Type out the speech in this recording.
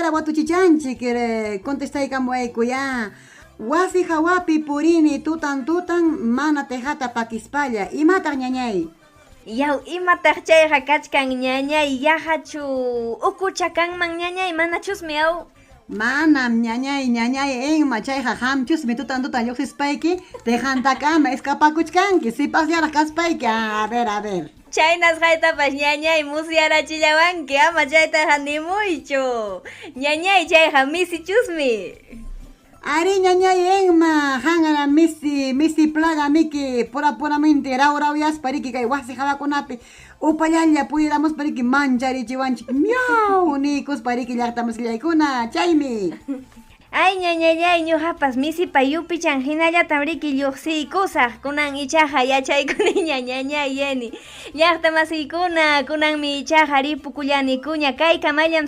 Imara watuchichanchik contestaykamuaykuya. Wasi hawapi purini tutan mana tejata pakispalla. Imataq ñañay? Yaw imataq chayqa kachkan ñañay yahachu ukuchakanman ñañay manachusmi yaw. Manam ñañay enma chayqa hamchusmi tutan lluqsispayki tejantakama escapakuchkanki sipasyaraq kaspayki. A ver. Chaynas haytapas ñañay musyarachillawanki ama chaytaqa nimuychu. Ñañay chayqa misichusmi. Ari ñañay enma hangara misi plaga miki puramente rawiyas pariki kay wasi hawakunapi upallalla pudiramos pariki mancharichiwanchik miau nikus pariki llaqtamas llaykuna chaymi. Ay ñañay ñuqapas misipa yupichan hinallatam riki lluqsiykusaq kunan ichaqa yachaykuni ñañay yeni llaqta masiykuna kunanmi ichaqa ripukullanikuña kay kamallam